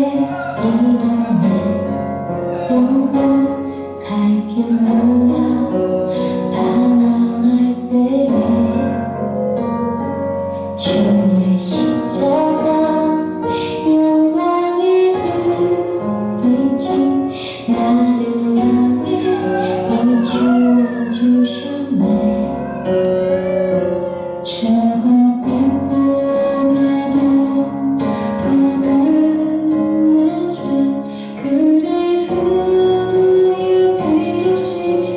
이런 내가 갈 길 몰라 방황할 때에 주의 십자가 영광의 빛이 나를 향해 비추어 주셨네. 그래서 너의 빛이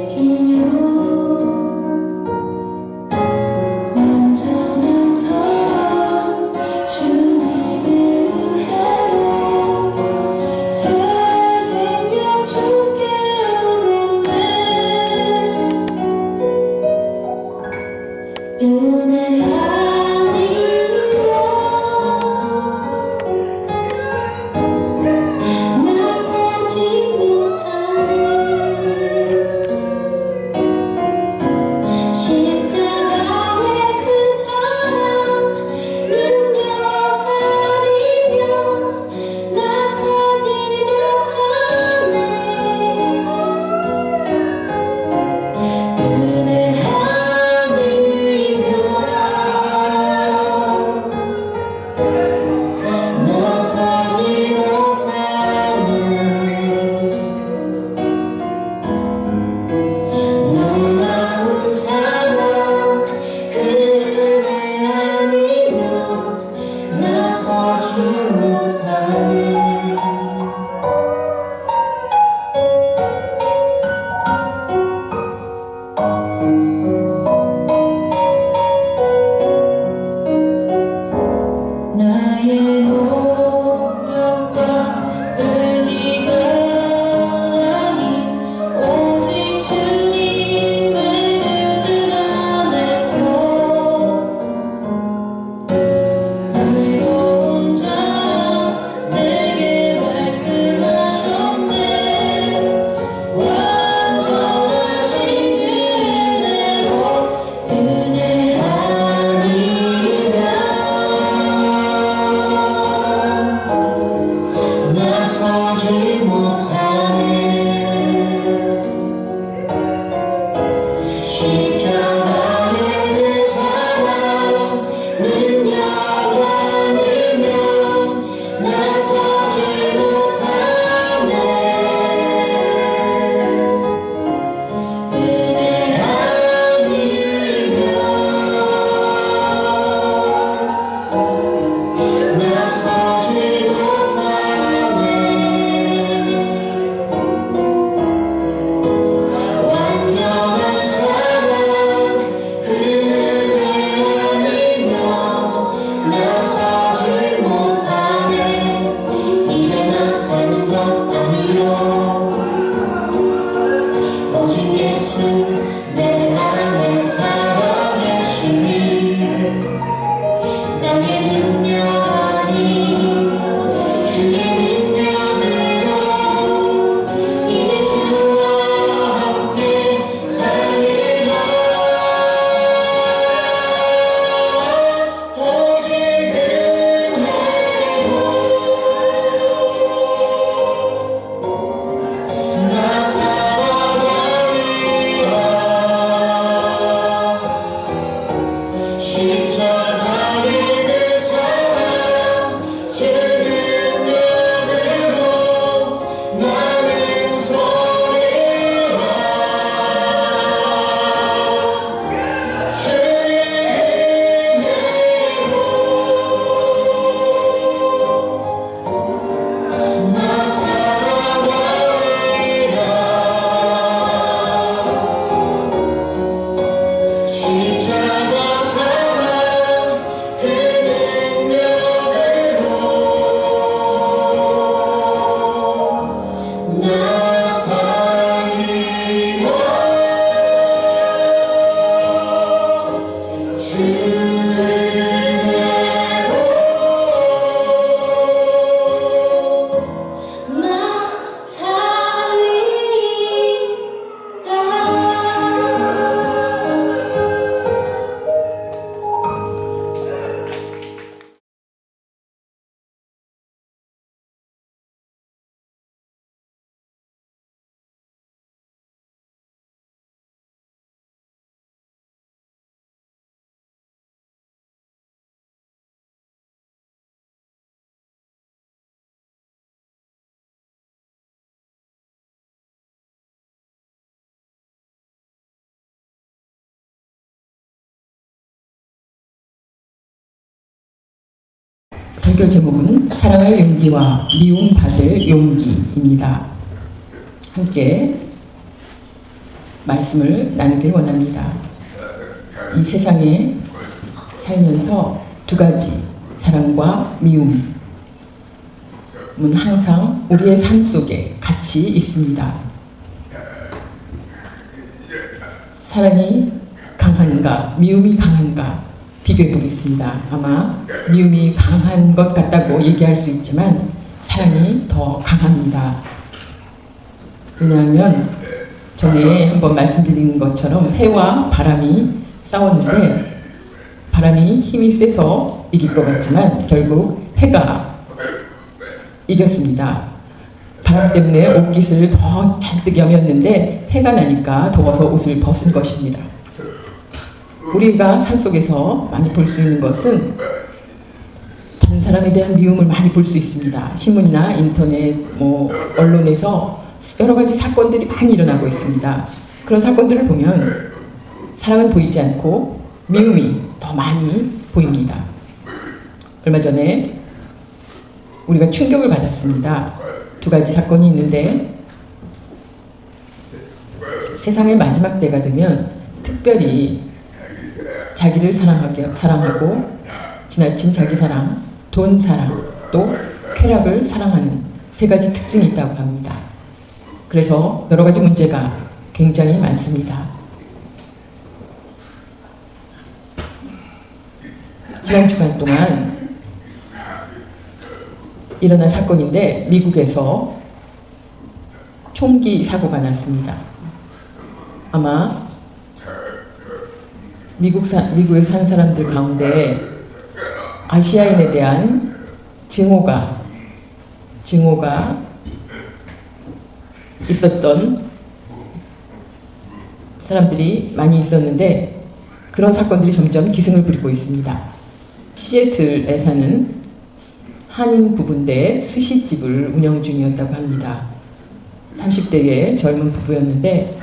설교 제목은 사랑할 용기와 미움받을 용기입니다. 함께 말씀을 나누길 원합니다. 이 세상에 살면서 두 가지, 사랑과 미움은 항상 우리의 삶 속에 같이 있습니다. 사랑이 강한가, 미움이 강한가 비교해 보겠습니다. 아마 미움이 강한 것 같다고 얘기할 수 있지만 사랑이 더 강합니다. 왜냐하면 전에 한번 말씀드린 것처럼 해와 바람이 싸웠는데 바람이 힘이 세서 이길 것 같지만 결국 해가 이겼습니다. 바람 때문에 옷깃을 더 잔뜩 여몄는데 해가 나니까 더워서 옷을 벗은 것입니다. 우리가 산속에서 많이 볼 수 있는 것은 다른 사람에 대한 미움을 많이 볼 수 있습니다. 신문이나 인터넷, 언론에서 여러 가지 사건들이 많이 일어나고 있습니다. 그런 사건들을 보면 사랑은 보이지 않고 미움이 더 많이 보입니다. 얼마 전에 우리가 충격을 받았습니다. 두 가지 사건이 있는데 세상의 마지막 때가 되면 특별히 자기를 사랑하고 지나친 자기 사랑, 돈 사랑, 또 쾌락을 사랑하는 세 가지 특징이 있다고 합니다. 그래서 여러 가지 문제가 굉장히 많습니다. 지난 주간 동안 일어난 사건인데 미국에서 총기 사고가 났습니다. 아마 미국에 사는 사람들 가운데 아시아인에 대한 증오가 있었던 사람들이 많이 있었는데 그런 사건들이 점점 기승을 부리고 있습니다. 시애틀에 사는 한인 부부인데 스시집을 운영 중이었다고 합니다. 30대의 젊은 부부였는데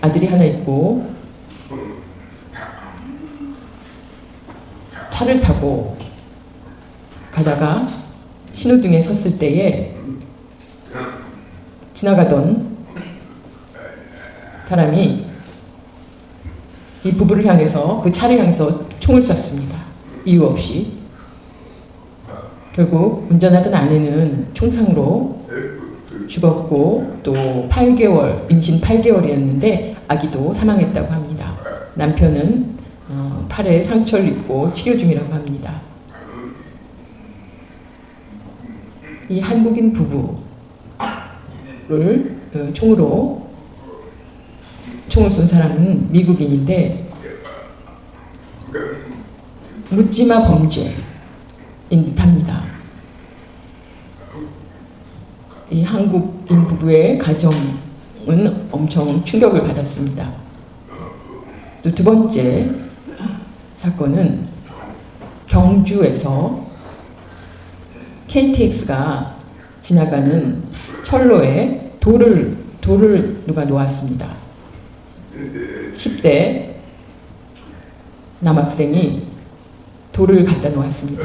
아들이 하나 있고 차를 타고 가다가 신호등에 섰을 때에 지나가던 사람이 이 부부를 향해서 그 차를 향해서 총을 쐈습니다. 이유 없이. 결국 운전하던 아내는 총상으로 죽었고 또 8개월, 임신 8개월이었는데 아기도 사망했다고 합니다. 남편은 팔에 상처를 입고 치료 중이라고 합니다. 이 한국인 부부를 총을 쏜 사람은 미국인인데 묻지마 범죄인 듯합니다. 이 한국인 부부의 가정은 엄청 충격을 받았습니다. 또 두 번째 사건은 경주에서 KTX가 지나가는 철로에 돌을 누가 놓았습니다. 10대 남학생이 돌을 갖다 놓았습니다.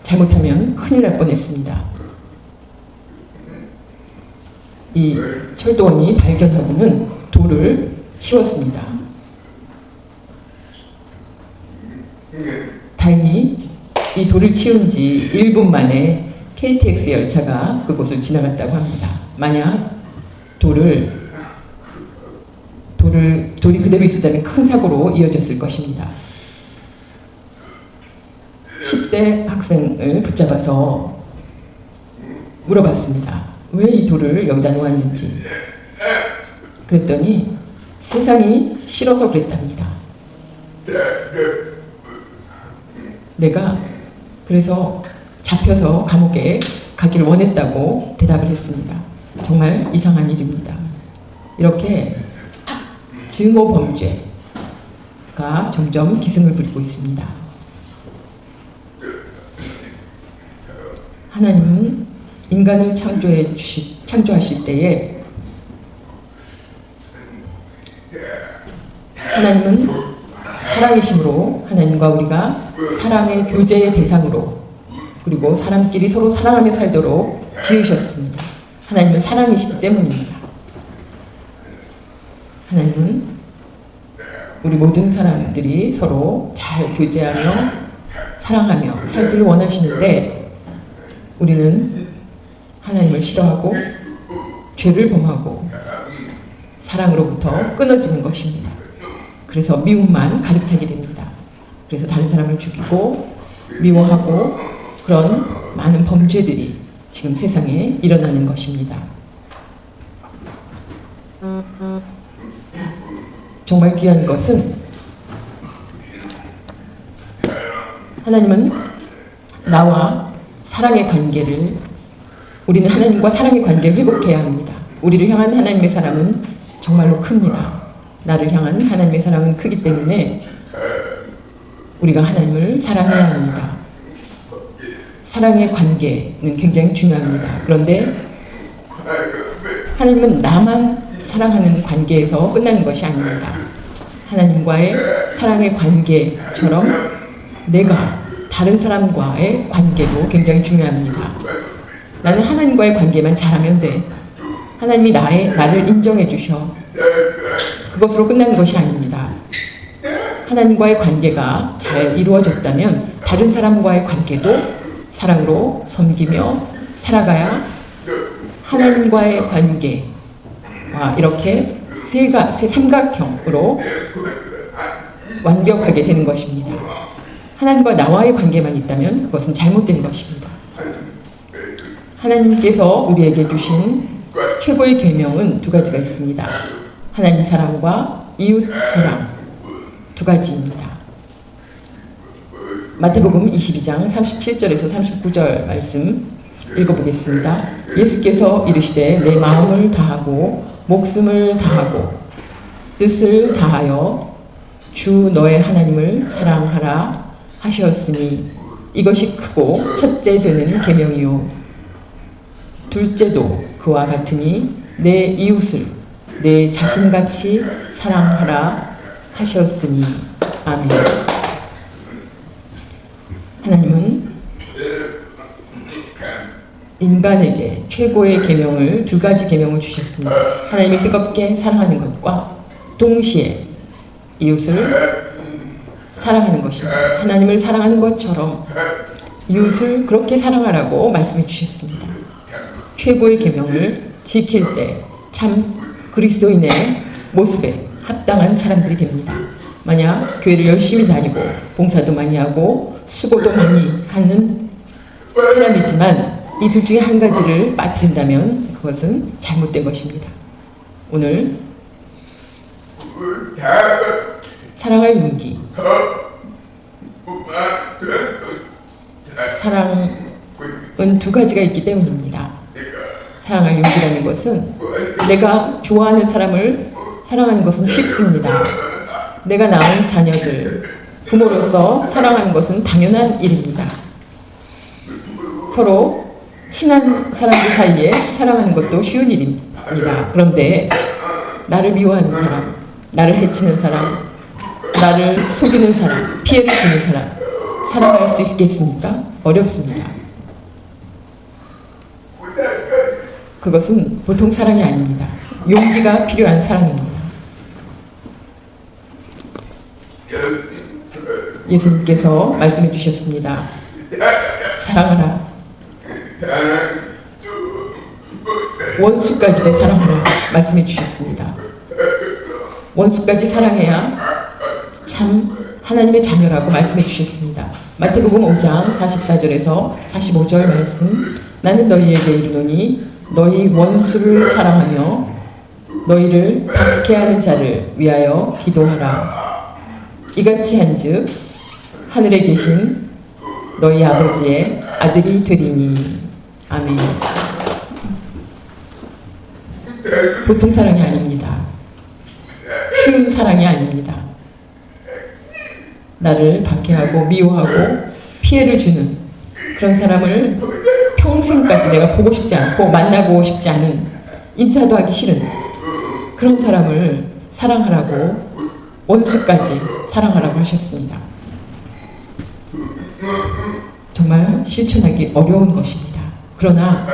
잘못하면 큰일 날 뻔했습니다. 이 철도원이 발견하고는 돌을 치웠습니다. 다행히 이 돌을 치운 지 1분 만에 KTX 열차가 그곳을 지나갔다고 합니다. 만약 돌이 그대로 있었다면 큰 사고로 이어졌을 것입니다. 10대 학생을 붙잡아서 물어봤습니다. 왜 이 돌을 여기다 놓았는지. 그랬더니 세상이 싫어서 그랬답니다. 내가 그래서 잡혀서 감옥에 가기를 원했다고 대답을 했습니다. 정말 이상한 일입니다. 이렇게 증오 범죄가 점점 기승을 부리고 있습니다. 하나님은 인간을 창조하실 때에 하나님은 사랑이심으로 하나님과 우리가 사랑의 교제의 대상으로 그리고 사람끼리 서로 사랑하며 살도록 지으셨습니다. 하나님은 사랑이시기 때문입니다. 하나님은 우리 모든 사람들이 서로 잘 교제하며 사랑하며 살기를 원하시는데 우리는 하나님을 싫어하고 죄를 범하고 사랑으로부터 끊어지는 것입니다. 그래서 미움만 가득 차게 됩니다. 그래서 다른 사람을 죽이고 미워하고 그런 많은 범죄들이 지금 세상에 일어나는 것입니다. 정말 귀한 것은 하나님은 나와 사랑의 관계를 우리는 하나님과 사랑의 관계를 회복해야 합니다. 우리를 향한 하나님의 사랑은 정말로 큽니다. 나를 향한 하나님의 사랑은 크기 때문에 우리가 하나님을 사랑해야 합니다. 사랑의 관계는 굉장히 중요합니다. 그런데 하나님은 나만 사랑하는 관계에서 끝나는 것이 아닙니다. 하나님과의 사랑의 관계처럼 내가 다른 사람과의 관계도 굉장히 중요합니다. 나는 하나님과의 관계만 잘하면 돼. 하나님이 나를 인정해 주셔. 그것으로 끝나는 것이 아닙니다. 하나님과의 관계가 잘 이루어졌다면 다른 사람과의 관계도 사랑으로 섬기며 살아가야 하나님과의 관계와 이렇게 삼각형으로 완벽하게 되는 것입니다. 하나님과 나와의 관계만 있다면 그것은 잘못된 것입니다. 하나님께서 우리에게 주신 최고의 계명은 두 가지가 있습니다. 하나님 사랑과 이웃 사랑 두 가지입니다. 마태복음 22장 37절에서 39절 말씀 읽어보겠습니다. 예수께서 이르시되 내 마음을 다하고 목숨을 다하고 뜻을 다하여 주 너의 하나님을 사랑하라 하셨으니 이것이 크고 첫째 되는 계명이요 둘째도 그와 같으니 내 이웃을 내 자신같이 사랑하라 하셨으니 아멘. 하나님은 인간에게 최고의 계명을 두 가지 계명을 주셨습니다. 하나님을 뜨겁게 사랑하는 것과 동시에 이웃을 사랑하는 것입니다. 하나님을 사랑하는 것처럼 이웃을 그렇게 사랑하라고 말씀해 주셨습니다. 최고의 계명을 지킬 때 참 그리스도인의 모습에 합당한 사람들이 됩니다. 만약 교회를 열심히 다니고 봉사도 많이 하고 수고도 많이 하는 사람이지만 이 둘 중에 한 가지를 빠뜨린다면 그것은 잘못된 것입니다. 오늘 사랑할 용기, 사랑은 두 가지가 있기 때문입니다. 사랑할 용기라는 것은 내가 좋아하는 사람을 사랑하는 것은 쉽습니다. 내가 낳은 자녀들, 부모로서 사랑하는 것은 당연한 일입니다. 서로 친한 사람들 사이에 사랑하는 것도 쉬운 일입니다. 그런데 나를 미워하는 사람, 나를 해치는 사람, 나를 속이는 사람, 피해를 주는 사람 사랑할 수 있겠습니까? 어렵습니다. 그것은 보통 사랑이 아닙니다. 용기가 필요한 사랑입니다. 예수님께서 말씀해 주셨습니다. 사랑하라. 원수까지도 사랑하라 말씀해 주셨습니다. 원수까지 사랑해야 참 하나님의 자녀라고 말씀해 주셨습니다. 마태복음 5장 44절에서 45절 말씀 나는 너희에게 이르노니 너희 원수를 사랑하며 너희를 박해하는 자를 위하여 기도하라. 이같이 한즉 하늘에 계신 너희 아버지의 아들이 되리니. 아멘. 보통 사랑이 아닙니다. 쉬운 사랑이 아닙니다. 나를 박해하고 미워하고 피해를 주는 그런 사람을 평생까지 내가 보고 싶지 않고 만나고 싶지 않은, 인사도 하기 싫은 그런 사람을 사랑하라고, 원수까지 사랑하라고 하셨습니다. 정말 실천하기 어려운 것입니다. 그러나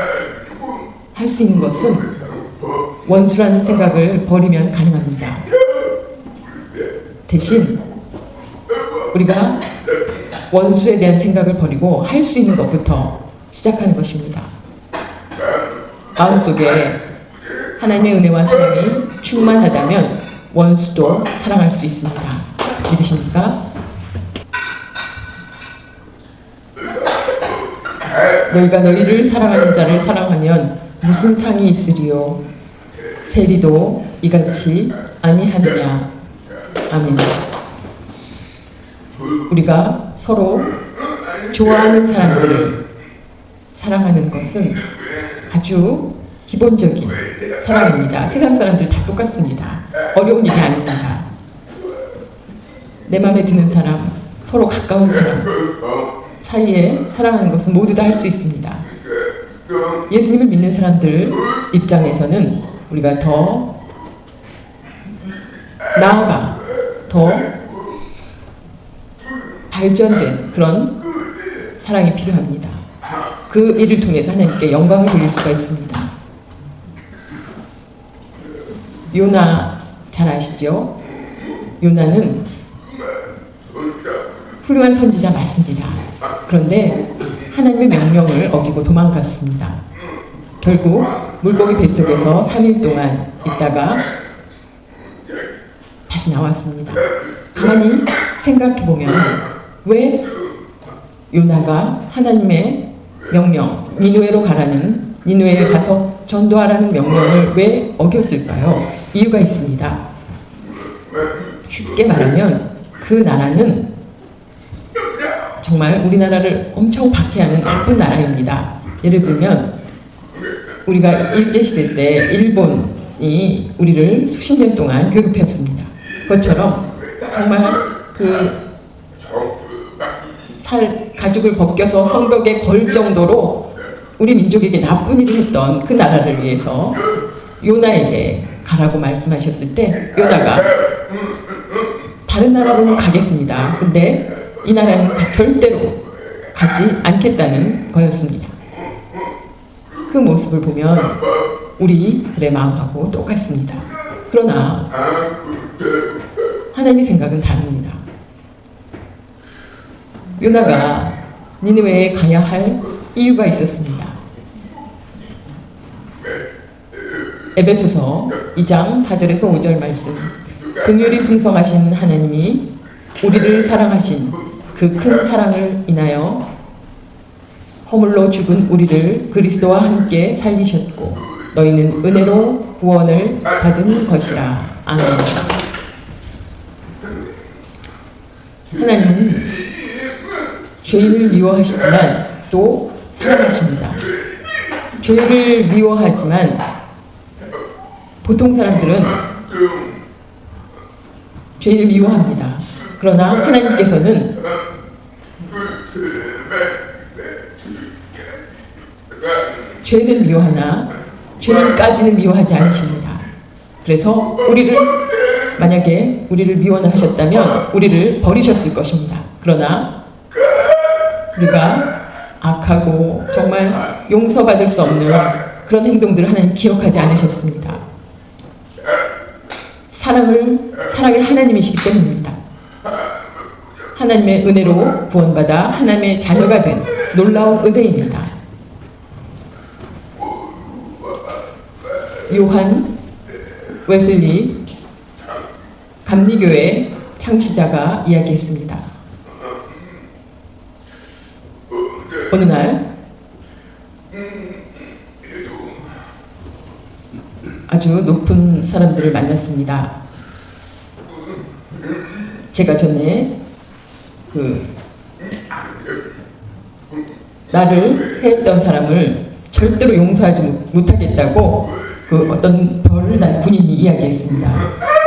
할 수 있는 것은 원수라는 생각을 버리면 가능합니다. 대신 우리가 원수에 대한 생각을 버리고 할 수 있는 것부터 시작하는 것입니다. 마음속에 하나님의 은혜와 사랑이 충만하다면 원수도 사랑할 수 있습니다. 믿으십니까? 너희가 너희를 사랑하는 자를 사랑하면 무슨 상이 있으리요? 세리도 이같이 아니하느냐? 아멘. 우리가 서로 좋아하는 사람들을 사랑하는 것은 아주 기본적인 사랑입니다. 세상 사람들 다 똑같습니다. 어려운 일이 아닙니다. 내 마음에 드는 사람, 서로 가까운 사람 사이에 사랑하는 것은 모두 다 할 수 있습니다. 예수님을 믿는 사람들 입장에서는 우리가 더 나아가 더 발전된 그런 사랑이 필요합니다. 그 일을 통해서 하나님께 영광을 돌릴 수가 있습니다. 요나 잘 아시죠? 요나는 훌륭한 선지자 맞습니다. 그런데 하나님의 명령을 어기고 도망갔습니다. 결국 물고기 뱃속에서 3일 동안 있다가 다시 나왔습니다. 가만히 생각해보면 왜 요나가 하나님의 명령, 니느웨로 가라는, 니느웨에 가서 전도하라는 명령을 왜 어겼을까요? 이유가 있습니다. 쉽게 말하면 그 나라는 정말 우리나라를 엄청 박해하는 나쁜 나라입니다. 예를 들면 우리가 일제시대 때 일본이 우리를 수십 년 동안 괴롭혔습니다. 그것처럼 정말 그 가죽을 벗겨서 성벽에 걸 정도로 우리 민족에게 나쁜 일을 했던 그 나라를 위해서 요나에게 가라고 말씀하셨을 때 요나가 다른 나라로는 가겠습니다. 근데 이 나라는 절대로 가지 않겠다는 거였습니다. 그 모습을 보면 우리들의 마음하고 똑같습니다. 그러나 하나님의 생각은 다릅니다. 요나가 니느웨에 가야 할 이유가 있었습니다. 에베소서 2장 4절에서 5절 말씀. 긍휼이 풍성하신 하나님이 우리를 사랑하신 그 큰 사랑을 인하여 허물로 죽은 우리를 그리스도와 함께 살리셨고 너희는 은혜로 구원을 받은 것이라. 아멘. 하나님은 죄인을 미워하시지만 또 사랑하십니다. 죄를 미워하지만 보통 사람들은 죄인을 미워합니다. 그러나 하나님께서는 죄는 미워하나 죄인까지는 미워하지 않으십니다. 그래서 만약에 우리를 미워하셨다면 우리를 버리셨을 것입니다. 그러나 우리가 악하고 정말 용서받을 수 없는 그런 행동들을 하나님 기억하지 않으셨습니다. 사랑의 하나님이시기 때문입니다. 하나님의 은혜로 구원받아 하나님의 자녀가 된 놀라운 은혜입니다. 요한 웨슬리 감리교회 창시자가 이야기했습니다. 어느 날 아주 높은 사람들을 만났습니다. 제가 전에 나를 해했던 사람을 절대로 용서하지 못하겠다고 어떤 별을 난 군인이 이야기했습니다.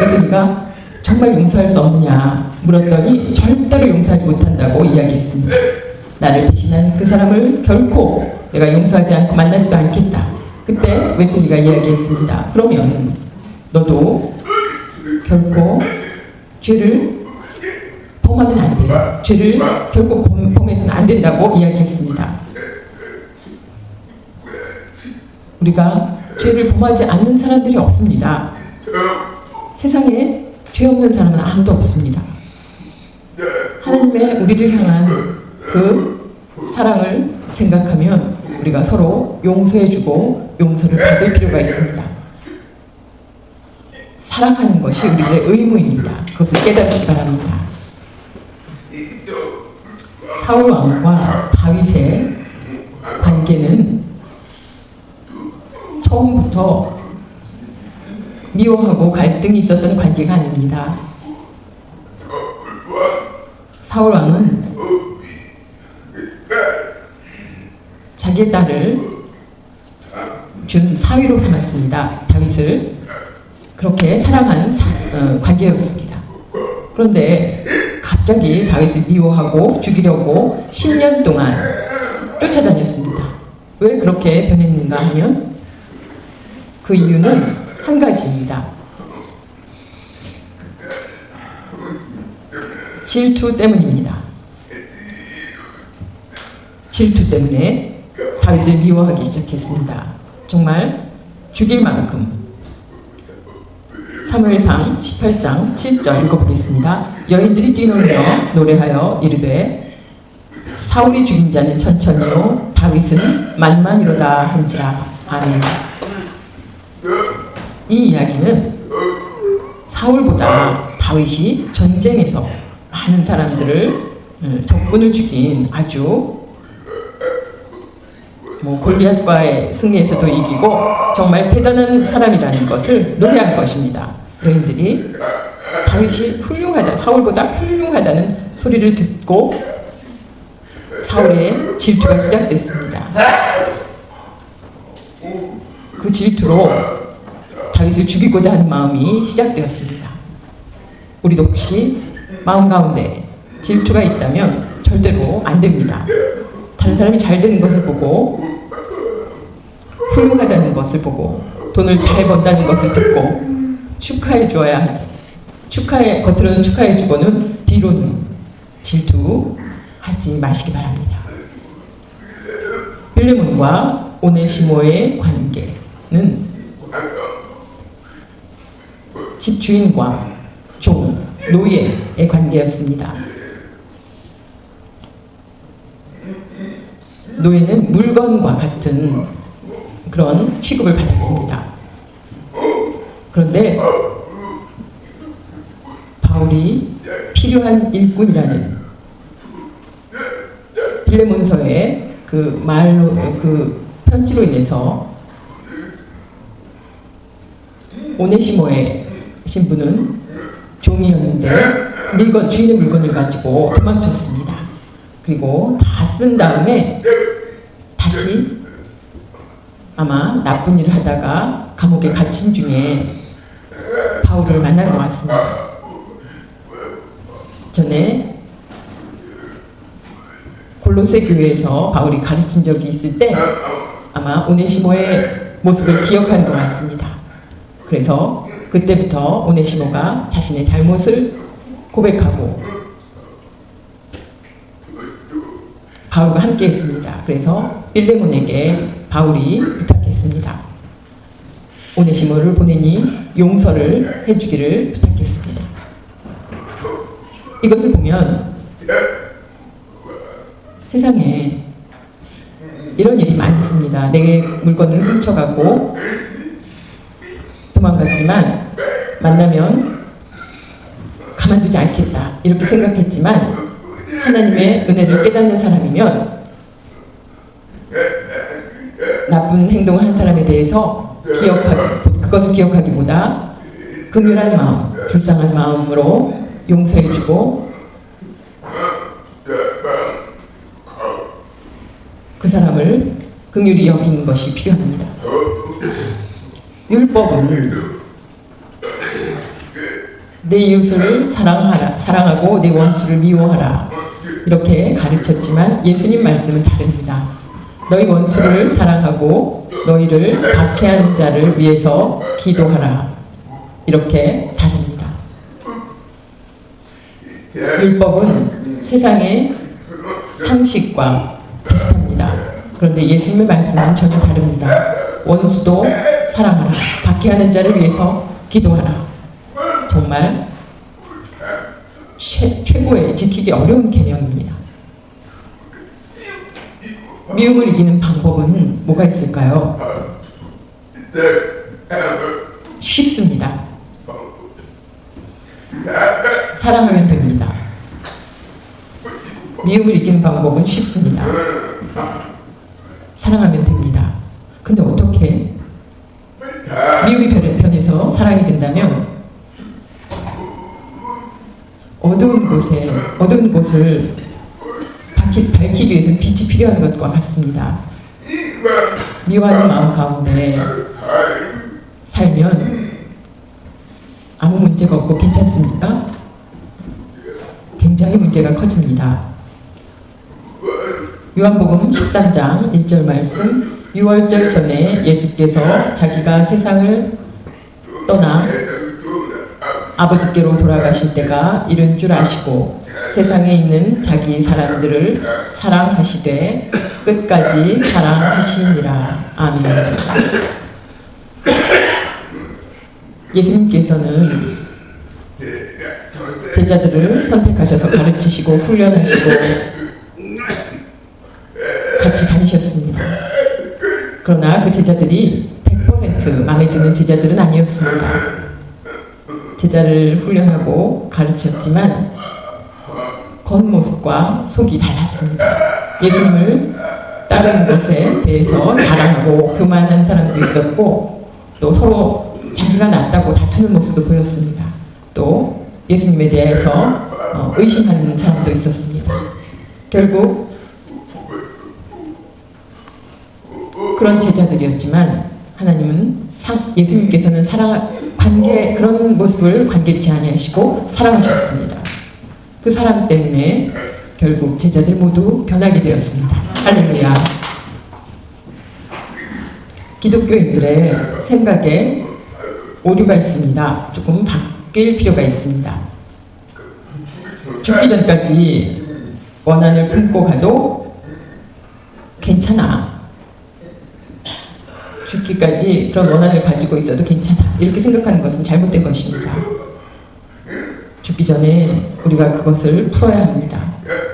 웨슬리가 정말 용서할 수 없느냐 물었더니 절대로 용서하지 못한다고 이야기했습니다. 나를 대신한 그 사람을 결코 내가 용서하지 않고 만나지도 않겠다. 그때 웨슬리가 이야기했습니다. 그러면 너도 결코 죄를 범하면 안 돼요. 죄를 결국 범해서는 안 된다고 이야기했습니다. 우리가 죄를 범하지 않는 사람들이 없습니다. 세상에 죄 없는 사람은 아무도 없습니다. 하나님의 우리를 향한 그 사랑을 생각하면 우리가 서로 용서해주고 용서를 받을 필요가 있습니다. 사랑하는 것이 우리들의 의무입니다. 그것을 깨닫시기 바랍니다. 사울 왕과 다윗의 관계는 처음부터 미워하고 갈등이 있었던 관계가 아닙니다. 사울 왕은 자기의 딸을 준 사위로 삼았습니다. 다윗을 그렇게 사랑한 관계였습니다. 그런데 갑자기 다윗을 미워하고 죽이려고 10년 동안 쫓아다녔습니다. 왜 그렇게 변했는가 하면 그 이유는 한 가지입니다. 질투 때문입니다. 질투 때문에 다윗을 미워하기 시작했습니다. 정말 죽일 만큼. 사무엘상 18장 7절 읽어보겠습니다. 여인들이 뛰놀며 노래하여 이르되 사울이 죽인 자는 천천히요 다윗은 만만이로다 한지라. 아멘. 이 이야기는 사울보다 다윗이 전쟁에서 많은 사람들을 적군을 죽인 아주 골리앗과의 승리에서도 이기고 정말 대단한 사람이라는 것을 노래한 것입니다. 여인들이 다윗이 훌륭하다, 사울보다 훌륭하다는 소리를 듣고 사울의 질투가 시작됐습니다. 그 질투로 다윗을 죽이고자 하는 마음이 시작되었습니다. 우리도 혹시 마음 가운데 질투가 있다면 절대로 안 됩니다. 다른 사람이 잘 되는 것을 보고 훌륭하다는 것을 보고 돈을 잘 번다는 것을 듣고 축하해 주어야 하지. 겉으로는 축하해 주고는 뒤로는 질투하지 마시기 바랍니다. 빌레몬과 오네시모의 관계는 집주인과 종, 노예의 관계였습니다. 노예는 물건과 같은 그런 취급을 받았습니다. 그런데 바울이 필요한 일꾼이라는 빌레몬서의 그 말로 그 편지로 인해서 오네시모의 신부는 종이었는데 주인의 물건을 가지고 도망쳤습니다. 그리고 다 쓴 다음에 다시 아마 나쁜 일을 하다가 감옥에 갇힌 중에 바울을 만난 것 같습니다. 전에 골로새 교회에서 바울이 가르친 적이 있을 때 아마 오네시모의 모습을 기억한 것 같습니다. 그래서 그때부터 오네시모가 자신의 잘못을 고백하고 바울과 함께 했습니다. 그래서 빌레몬에게 바울이 부탁했습니다. 오네시모를 보내니 용서를 해주기를 부탁했습니다. 이것을 보면 세상에 이런 일이 많이 있습니다. 내 물건을 훔쳐가고 도망갔지만 만나면 가만두지 않겠다 이렇게 생각했지만 하나님의 은혜를 깨닫는 사람이면 나쁜 행동을 한 사람에 대해서 그것을 기억하기보다 긍휼한 마음, 불쌍한 마음으로 용서해주고 그 사람을 긍휼히 여기는 것이 필요합니다. 율법은 내 이웃을 사랑하고 내 원수를 미워하라 이렇게 가르쳤지만 예수님 말씀은 다릅니다. 너희 원수를 사랑하고 너희를 박해하는 자를 위해서 기도하라 이렇게 다릅니다. 율법은 세상의 상식과 비슷합니다. 그런데 예수님의 말씀은 전혀 다릅니다. 원수도 사랑하라. 박해하는 자를 위해서 기도하라. 정말 최고의 지키기 어려운 개념입니다. 미움을 이기는 방법은 뭐가 있을까요? 쉽습니다. 사랑하면 됩니다. 미움을 이기는 방법은 쉽습니다. 사랑하면 됩니다. 근데 어떻게? 미움이 변해서 사랑이 된다면 어두운 곳을 밝히기 위해서는 빛이 필요한 것과 같습니다. 미워하는 마음 가운데 살면 아무 문제가 없고 괜찮습니까? 굉장히 문제가 커집니다. 요한복음 13장 1절 말씀, 6월절 전에 예수께서 자기가 세상을 떠나 아버지께로 돌아가실 때가 이른 줄 아시고 세상에 있는 자기 사람들을 사랑하시되 끝까지 사랑하시니라. 아멘. 예수님께서는 제자들을 선택하셔서 가르치시고 훈련하시고 같이 다니셨습니다. 그러나 그 제자들이 100% 마음에 드는 제자들은 아니었습니다. 제자를 훈련하고 가르쳤지만 겉모습과 속이 달랐습니다. 예수님을 따르는 것에 대해서 자랑하고 교만한 사람도 있었고 또 서로 자기가 낫다고 다투는 모습도 보였습니다. 또 예수님에 대해서 의심하는 사람도 있었습니다. 결국 그런 제자들이었지만 예수님께서는 그런 모습을 관계치 아니하시고 사랑하셨습니다. 그 사랑 때문에 결국 제자들 모두 변하게 되었습니다. 할렐루야. 기독교인들의 생각에 오류가 있습니다. 조금 바뀔 필요가 있습니다. 죽기 전까지 원한을 품고 가도 괜찮아. 죽기까지 그런 원한을 가지고 있어도 괜찮아. 이렇게 생각하는 것은 잘못된 것입니다. 죽기 전에 우리가 그것을 풀어야 합니다.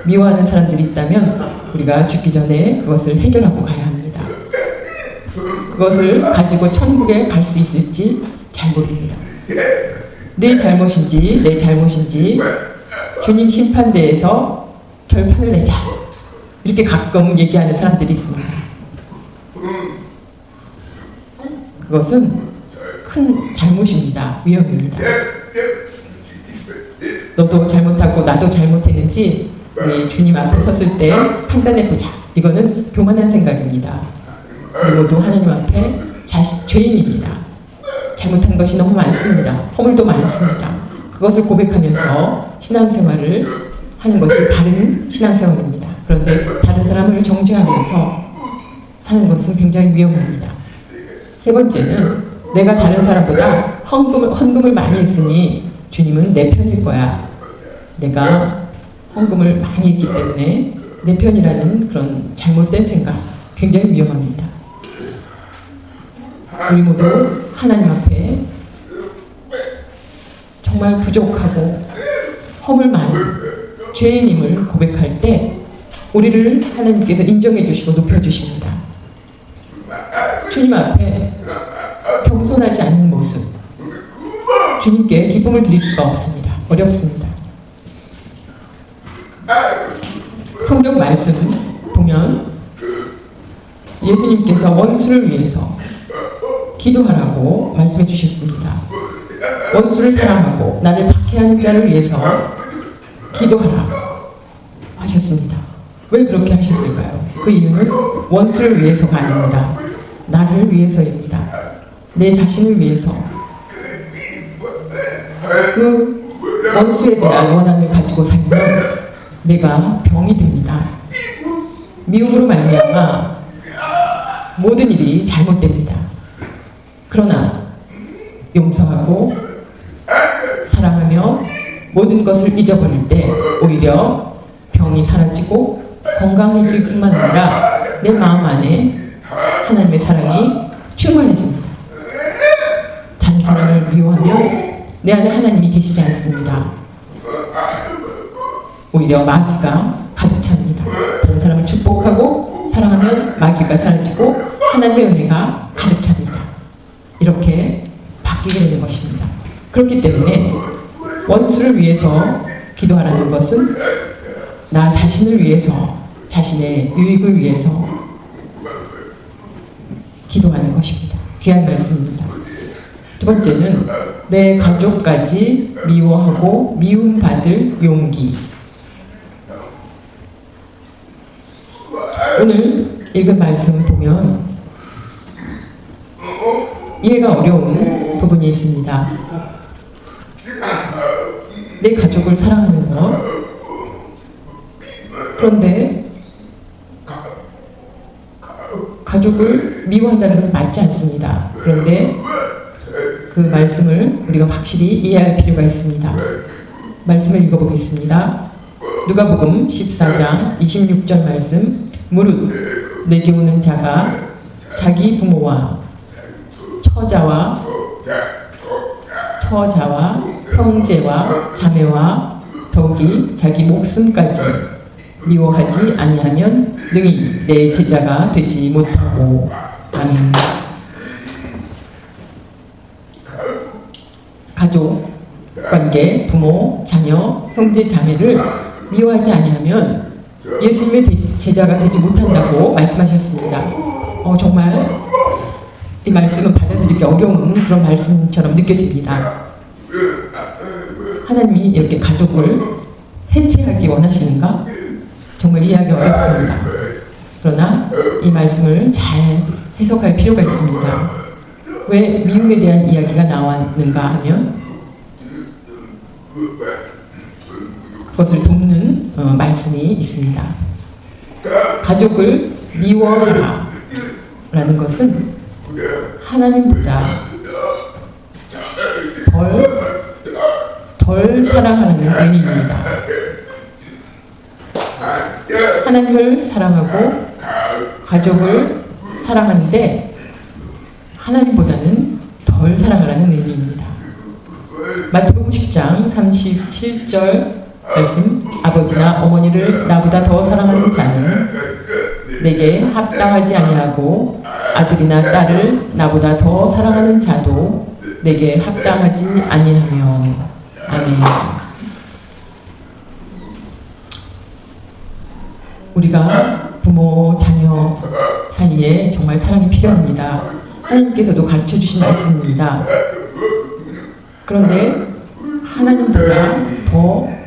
미워하는 사람들이 있다면 우리가 죽기 전에 그것을 해결하고 가야 합니다. 그것을 가지고 천국에 갈 수 있을지 잘 모릅니다. 내 잘못인지 주님 심판대에서 결판을 내자. 이렇게 가끔 얘기하는 사람들이 있습니다. 그것은 큰 잘못입니다. 위험입니다. 너도 잘못하고 나도 잘못했는지 우리 주님 앞에 섰을 때 판단해보자. 이거는 교만한 생각입니다. 모두 하나님 앞에 죄인입니다. 잘못한 것이 너무 많습니다. 허물도 많습니다. 그것을 고백하면서 신앙생활을 하는 것이 바른 신앙생활입니다. 그런데 다른 사람을 정죄하면서 사는 것은 굉장히 위험합니다. 세 번째는 내가 다른 사람보다 헌금을 많이 했으니 주님은 내 편일 거야. 내가 헌금을 많이 했기 때문에 내 편이라는 그런 잘못된 생각 굉장히 위험합니다. 우리 모두 하나님 앞에 정말 부족하고 허물 많은 죄인임을 고백할 때 우리를 하나님께서 인정해 주시고 높여 주십니다. 주님 앞에 겸손하지 않는 모습, 주님께 기쁨을 드릴 수가 없습니다. 어렵습니다. 성경 말씀 보면 예수님께서 원수를 위해서 기도하라고 말씀해 주셨습니다. 원수를 사랑하고 나를 박해하는 자를 위해서 기도하라 하셨습니다. 왜 그렇게 하셨을까요? 그 이유는 원수를 위해서가 아닙니다. 나를 위해서입니다. 내 자신을 위해서. 그 원수에 대한 원한을 가지고 살면 내가 병이 듭니다. 미움으로 말미암아 모든 일이 잘못됩니다. 그러나 용서하고 사랑하며 모든 것을 잊어버릴 때 오히려 병이 사라지고 건강해질 뿐만 아니라 내 마음 안에 하나님의 사랑이 충만해집니다. 다른 사람을 미워하면 내 안에 하나님이 계시지 않습니다. 오히려 마귀가 가득 찹니다. 다른 사람을 축복하고 사랑하면 마귀가 사라지고 하나님의 은혜가 가득 찹니다. 이렇게 바뀌게 되는 것입니다. 그렇기 때문에 원수를 위해서 기도하라는 것은 나 자신을 위해서, 자신의 유익을 위해서 기도하는 것입니다. 귀한 말씀입니다. 두 번째는 내 가족까지 미워하고 미움받을 용기. 오늘 읽은 말씀 보면 이해가 어려운 부분이 있습니다. 내 가족을 사랑하는 것. 그런데 가족을 미워한다는 것은 맞지 않습니다. 그런데 그 말씀을 우리가 확실히 이해할 필요가 있습니다. 말씀을 읽어보겠습니다. 누가복음 14장 26절 말씀. 무릇 내게 오는 자가 자기 부모와 처자와 형제와 자매와 더욱이 자기 목숨까지 미워하지 아니하면 능히 내 제자가 되지 못하고. 아멘. 가족 관계, 부모, 자녀, 형제, 자매를 미워하지 아니하면 예수님의 제자가 되지 못한다고 말씀하셨습니다. 정말 이 말씀은 받아들이기 어려운 그런 말씀처럼 느껴집니다. 하나님이 이렇게 가족을 해체하기 원하시는가? 정말 이해하기 어렵습니다. 그러나 이 말씀을 잘 해석할 필요가 있습니다. 왜 미움에 대한 이야기가 나왔는가 하면 그것을 돕는 말씀이 있습니다. 가족을 미워하라 라는 것은 하나님보다 덜 사랑하는 의미입니다. 하나님을 사랑하고 가족을 사랑하는데 하나님보다는 덜 사랑하라는 의미입니다. 마태복음 10장 37절 말씀. 아버지나 어머니를 나보다 더 사랑하는 자는 내게 합당하지 아니하고 아들이나 딸을 나보다 더 사랑하는 자도 내게 합당하지 아니하며. 아멘. 우리가 부모, 자녀 사이에 정말 사랑이 필요합니다. 하나님께서도 가르쳐주신 말씀입니다. 그런데 하나님보다 더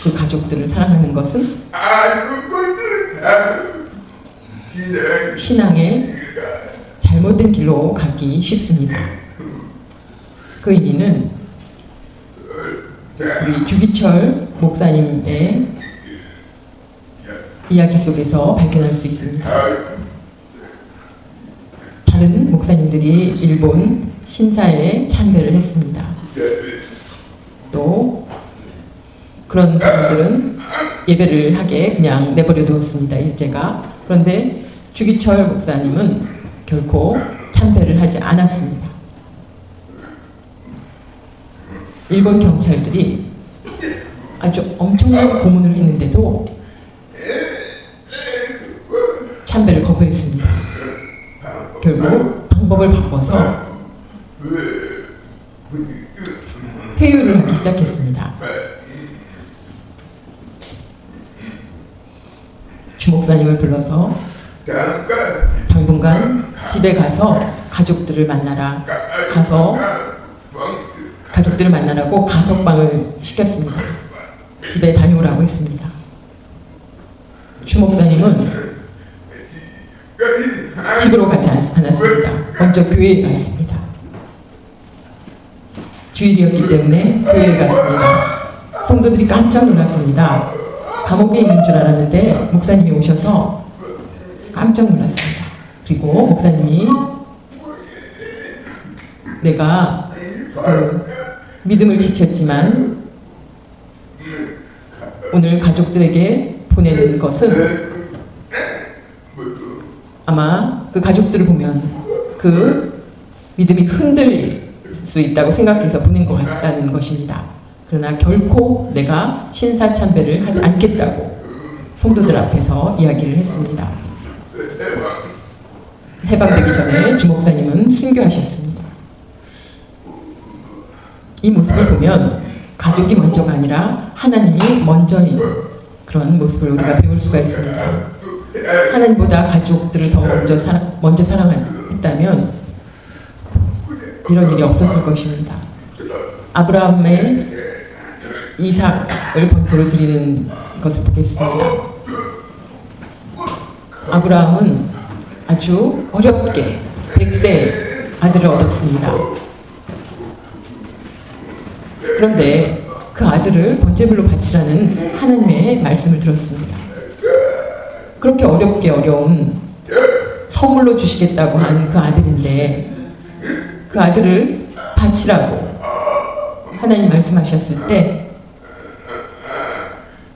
그 가족들을 사랑하는 것은 신앙의 잘못된 길로 가기 쉽습니다. 그 의미는 우리 주기철 목사님의 이야기 속에서 발견할 수 있습니다. 다른 목사님들이 일본 신사에 참배를 했습니다. 또 그런 분들은 예배를 하게 그냥 내버려 두었습니다. 일제가. 그런데 주기철 목사님은 결코 참배를 하지 않았습니다. 일본 경찰들이 아주 엄청난 고문을 했는데도 참배를 거부했습니다. 결국 방법을 바꿔서 회유를 하기 시작했습니다. 주목사님을 불러서 당분간 집에 가서 가족들을 만나라. 가족들을 만나라고 가석방을 시켰습니다. 집에 다녀오라고 했습니다. 주목사님은 집으로 가지 않았습니다. 먼저 교회에 갔습니다. 주일이었기 때문에 교회에 갔습니다. 성도들이 깜짝 놀랐습니다. 감옥에 있는 줄 알았는데 목사님이 오셔서 깜짝 놀랐습니다. 그리고 목사님이 내가 믿음을 지켰지만 오늘 가족들에게 보내는 것은 아마 그 가족들을 보면 그 믿음이 흔들릴 수 있다고 생각해서 보낸 것 같다는 것입니다. 그러나 결코 내가 신사참배를 하지 않겠다고 성도들 앞에서 이야기를 했습니다. 해방되기 전에 주 목사님은 순교하셨습니다. 이 모습을 보면 가족이 먼저가 아니라 하나님이 먼저인 그런 모습을 우리가 배울 수가 있습니다. 하나님보다 가족들을 더 먼저 사랑했다면 이런 일이 없었을 것입니다. 아브라함의 이삭을 번제로 드리는 것을 보겠습니다. 아브라함은 아주 어렵게 100세 아들을 얻었습니다. 그런데 그 아들을 번제물로 바치라는 하나님의 말씀을 들었습니다. 그렇게 어렵게 어려운 선물로 주시겠다고 한 그 아들인데 그 아들을 바치라고 하나님 말씀하셨을 때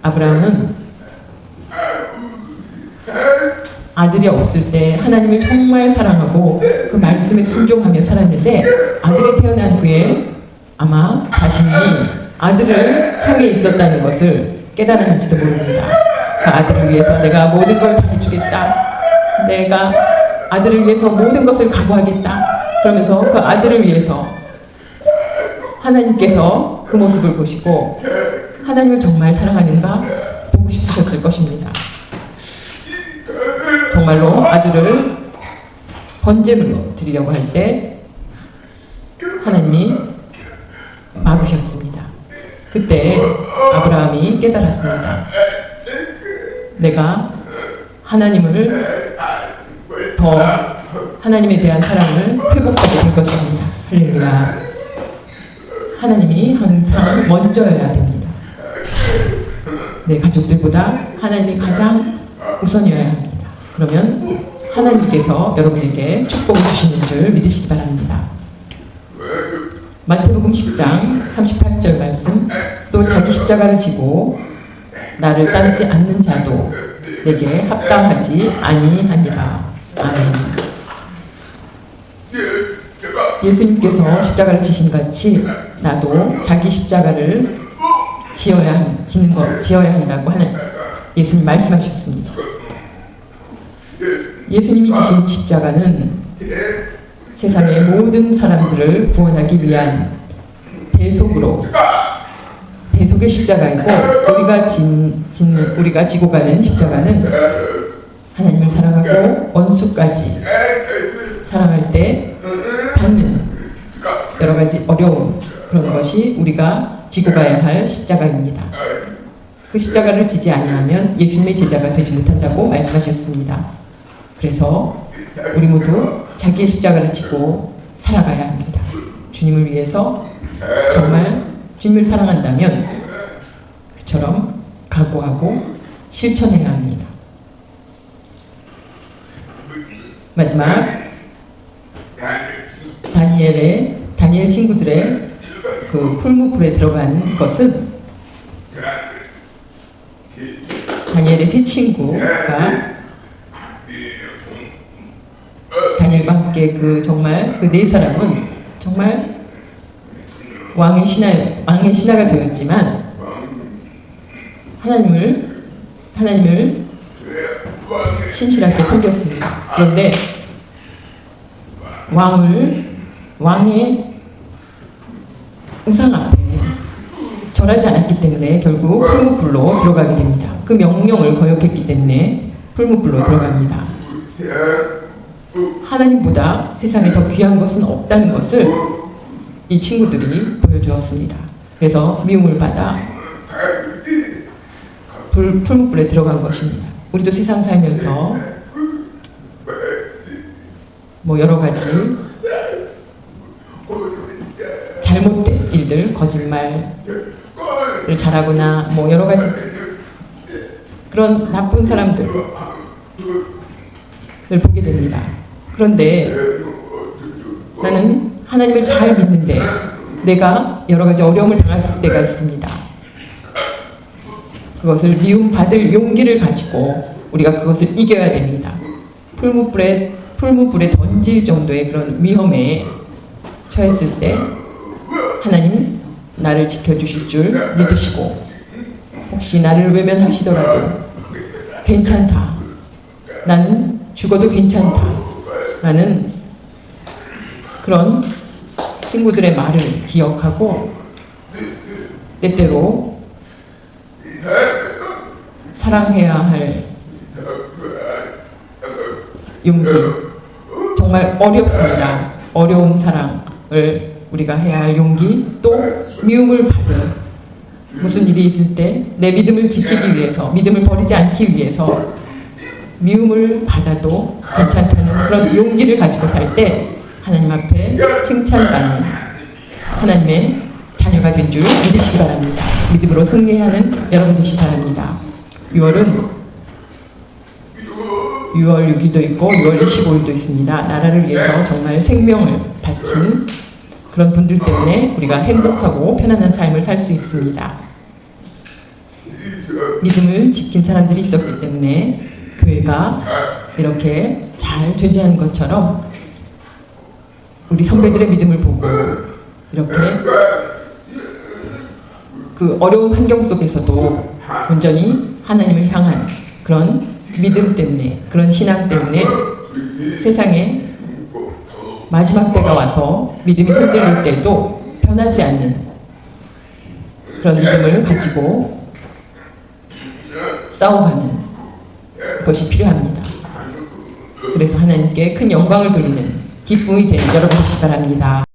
아브라함은 아들이 없을 때 하나님을 정말 사랑하고 그 말씀에 순종하며 살았는데 아들이 태어난 후에 아마 자신이 아들을 향해 있었다는 것을 깨달았는지도 모릅니다. 그 아들을 위해서 내가 모든 걸 다 해주겠다. 내가 아들을 위해서 모든 것을 각오하겠다. 그러면서 그 아들을 위해서 하나님께서 그 모습을 보시고 하나님을 정말 사랑하는가 보고 싶으셨을 것입니다. 정말로 아들을 번제물로 드리려고 할 때 하나님이 막으셨습니다. 그때 아브라함이 깨달았습니다. 내가 하나님을 더 하나님에 대한 사랑을 회복하게 된 것입니다. 할렐루야. 하나님이 항상 먼저여야 됩니다. 내 가족들보다 하나님이 가장 우선이어야 합니다. 그러면 하나님께서 여러분에게 축복을 주시는 줄 믿으시기 바랍니다. 마태복음 10장 38절 말씀, 또 자기 십자가를 지고 나를 따르지 않는 자도 내게 합당하지 아니하니라. 아멘. 예수님께서 십자가를 지신 같이 나도 자기 십자가를 지어야 한다고 하는 예수님 말씀하셨습니다. 예수님이 지신 십자가는 세상의 모든 사람들을 구원하기 위한 대속의 십자가이고 우리가 지고 가는 십자가는 하나님을 사랑하고 원수까지 사랑할 때 받는 여러 가지 어려움, 그런 것이 우리가 지고 가야 할 십자가입니다. 그 십자가를 지지 아니하면 예수님의 제자가 되지 못한다고 말씀하셨습니다. 그래서 우리 모두 자기의 십자가를 지고 살아가야 합니다. 주님을 위해서 정말 주님을 사랑한다면 그처럼 각오하고 실천해야 합니다. 마지막 다니엘 친구들의 그 풀무불에 들어간 것은 다니엘의 세 친구가 다니엘과 함께 정말 그 네 사람은 정말 왕의 신하가 되었지만 하나님을 신실하게 섬겼습니다. 그런데 왕의 우상 앞에 절하지 않았기 때문에 결국 풀무불로 들어가게 됩니다. 그 명령을 거역했기 때문에 풀무불로 들어갑니다. 하나님보다 세상에 더 귀한 것은 없다는 것을 이 친구들이 보여주었습니다. 그래서 미움을 받아 풀무불에 들어간 것입니다. 우리도 세상 살면서 여러 가지 잘못된 일들, 거짓말을 잘하거나 여러 가지 그런 나쁜 사람들을 보게 됩니다. 그런데 나는 하나님을 잘 믿는데 내가 여러 가지 어려움을 당할 때가 있습니다. 그것을 미움받을 용기를 가지고 우리가 그것을 이겨야 됩니다. 풀무불에 던질 정도의 그런 위험에 처했을 때 하나님 나를 지켜주실 줄 믿으시고 혹시 나를 외면하시더라도 괜찮다. 나는 죽어도 괜찮다. 라는 그런 친구들의 말을 기억하고 때때로 사랑해야 할 용기, 정말 어렵습니다. 어려운 사랑을 우리가 해야 할 용기, 또 미움을 받은 무슨 일이 있을 때 내 믿음을 지키기 위해서, 믿음을 버리지 않기 위해서 미움을 받아도 괜찮다는 그런 용기를 가지고 살 때 하나님 앞에 칭찬받는 하나님의 자녀가 된 줄 믿으시기 바랍니다. 믿음으로 승리하는 여러분 되시기 바랍니다. 6월은 6월 6일도 있고 6월 25일도 있습니다. 나라를 위해서 정말 생명을 바친 그런 분들 때문에 우리가 행복하고 편안한 삶을 살 수 있습니다. 믿음을 지킨 사람들이 있었기 때문에 교회가 이렇게 잘 존재하는 것처럼 우리 선배들의 믿음을 보고 이렇게 그 어려운 환경 속에서도 온전히 하나님을 향한 그런 믿음 때문에, 그런 신앙 때문에 세상에 마지막 때가 와서 믿음이 흔들릴 때도 변하지 않는 그런 믿음을 가지고 싸워가는 것이 필요합니다. 그래서 하나님께 큰 영광을 돌리는 기쁨이 되는 여러분 되시기 바랍니다.